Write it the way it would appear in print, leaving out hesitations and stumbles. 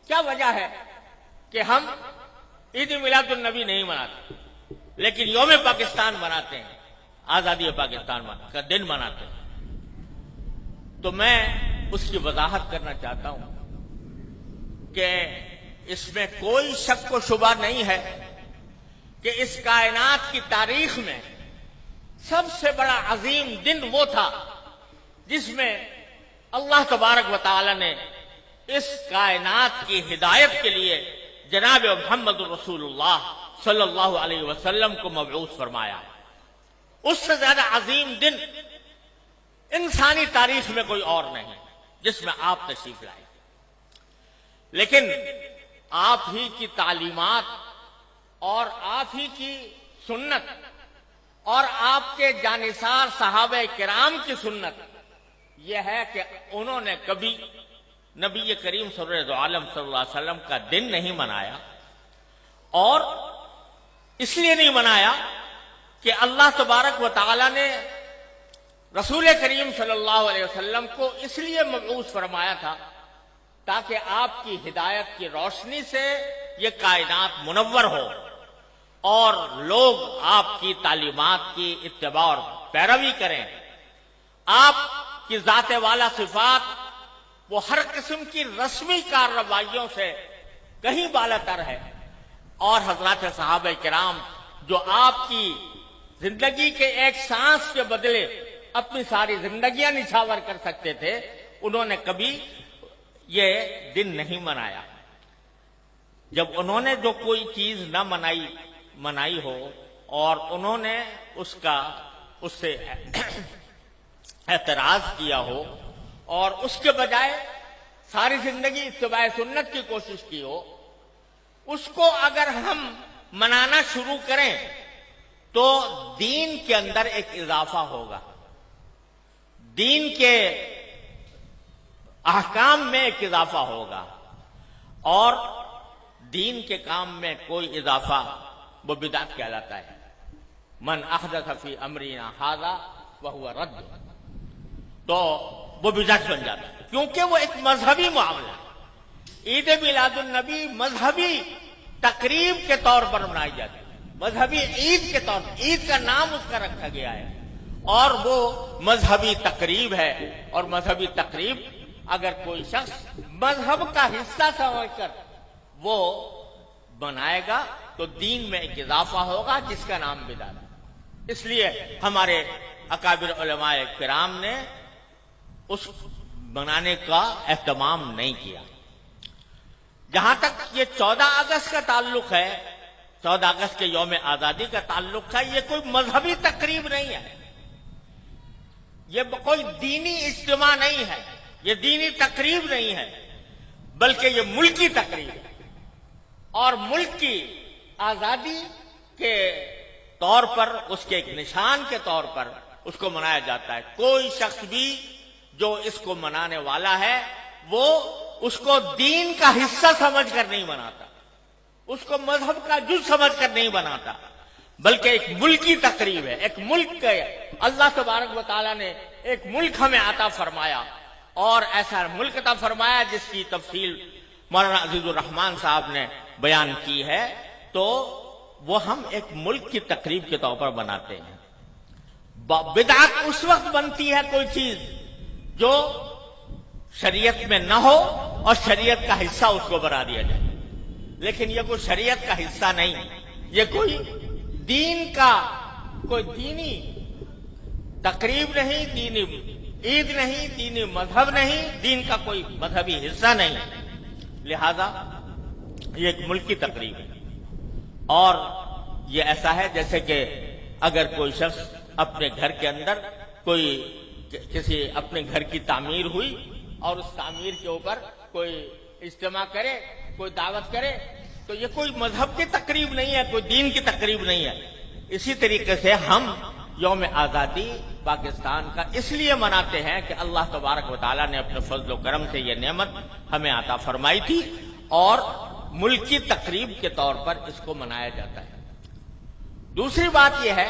کیا وجہ ہے کہ ہم عید میلاد النبی نہیں مناتے لیکن یوم پاکستان مناتے ہیں، آزادی پاکستان کا دن مناتے ہیں؟ تو میں اس کی وضاحت کرنا چاہتا ہوں کہ اس میں کوئی شک و شبہ نہیں ہے کہ اس کائنات کی تاریخ میں سب سے بڑا عظیم دن وہ تھا جس میں اللہ تبارک و تعالی نے اس کائنات کی ہدایت کے لیے جناب محمد رسول اللہ صلی اللہ علیہ وسلم کو مبعوث فرمایا۔ اس سے زیادہ عظیم دن انسانی تاریخ میں کوئی اور نہیں جس میں آپ تشریف لائے، لیکن آپ ہی کی تعلیمات اور آپ ہی کی سنت اور آپ کے جانثار صحابہ کرام کی سنت یہ ہے کہ انہوں نے کبھی نبی کریم سرور عالم صلی اللہ علیہ وسلم کا دن نہیں منایا، اور اس لیے نہیں منایا کہ اللہ تبارک و تعالی نے رسول کریم صلی اللہ علیہ وسلم کو اس لیے مبعوث فرمایا تھا تاکہ آپ کی ہدایت کی روشنی سے یہ کائنات منور ہو اور لوگ آپ کی تعلیمات کی اتباع اور پیروی کریں۔ آپ کی ذات والا صفات وہ ہر قسم کی رسمی کارروائیوں سے کہیں بالاتر ہے، اور حضرات صحابہ کرام جو آپ کی زندگی کے ایک سانس کے بدلے اپنی ساری زندگیاں نچھاور کر سکتے تھے، انہوں نے کبھی یہ دن نہیں منایا۔ جب انہوں نے جو کوئی چیز نہ منائی ہو اور انہوں نے اس سے اعتراض کیا ہو اور اس کے بجائے ساری زندگی اتباع سنت کی کوشش کی ہو، اس کو اگر ہم منانا شروع کریں تو دین کے اندر ایک اضافہ ہوگا، دین کے احکام میں ایک اضافہ ہوگا، اور دین کے کام میں کوئی اضافہ وہ بدعت کہلاتا ہے۔ من احدث فی امرنا ھذا وہو رد، تو وہ بدعت بن جاتا ہے کیونکہ وہ ایک مذہبی معاملہ ہے۔ عید میلاد النبی مذہبی تقریب کے طور پر منائی جاتی ہے، مذہبی عید کے طور پر، عید کا نام اس کا رکھا گیا ہے، اور وہ مذہبی تقریب ہے، اور مذہبی تقریب اگر کوئی شخص مذہب کا حصہ سمجھ کر وہ بنائے گا تو دین میں ایک اضافہ ہوگا جس کا نام بدعت ہے۔ اس لیے ہمارے اکابر علماء کرام نے اس بنانے کا اہتمام نہیں کیا۔ جہاں تک یہ 14 اگست کا تعلق ہے، 14 اگست کے یوم آزادی کا تعلق ہے، یہ کوئی مذہبی تقریب نہیں ہے، یہ کوئی دینی اجتماع نہیں ہے، یہ دینی تقریب نہیں ہے، بلکہ یہ ملکی تقریب ہے، اور ملک کی آزادی کے طور پر، اس کے ایک نشان کے طور پر اس کو منایا جاتا ہے۔ کوئی شخص بھی جو اس کو منانے والا ہے وہ اس کو دین کا حصہ سمجھ کر نہیں مناتا، اس کو مذہب کا جز سمجھ کر نہیں بناتا، بلکہ ایک ملکی تقریب ہے، ایک ملک کے اللہ تبارک و تعالیٰ نے ایک ملک ہمیں عطا فرمایا، اور ایسا ملک عطا فرمایا جس کی تفصیل مولانا عزیز الرحمان صاحب نے بیان کی ہے، تو وہ ہم ایک ملک کی تقریب کے طور پر بناتے ہیں۔ بدعت اس وقت بنتی ہے کوئی چیز جو شریعت میں نہ ہو اور شریعت کا حصہ اس کو بنا دیا جائے، لیکن یہ کوئی شریعت کا حصہ نہیں، یہ کوئی دین کا کوئی دینی تقریب نہیں، دینی عید نہیں، دینی مذہب نہیں، دین کا کوئی مذہبی حصہ نہیں، لہذا یہ ایک ملکی تقریب ہے۔ اور یہ ایسا ہے جیسے کہ اگر کوئی شخص اپنے گھر کے اندر کسی اپنے گھر کی تعمیر ہوئی اور اس تعمیر کے اوپر کوئی اجتماع کرے، کوئی دعوت کرے، تو یہ کوئی مذہب کی تقریب نہیں ہے، کوئی دین کی تقریب نہیں ہے۔ اسی طریقے سے ہم یوم آزادی پاکستان کا اس لیے مناتے ہیں کہ اللہ تبارک و تعالیٰ نے اپنے فضل و کرم سے یہ نعمت ہمیں عطا فرمائی تھی، اور ملکی تقریب کے طور پر اس کو منایا جاتا ہے۔ دوسری بات یہ ہے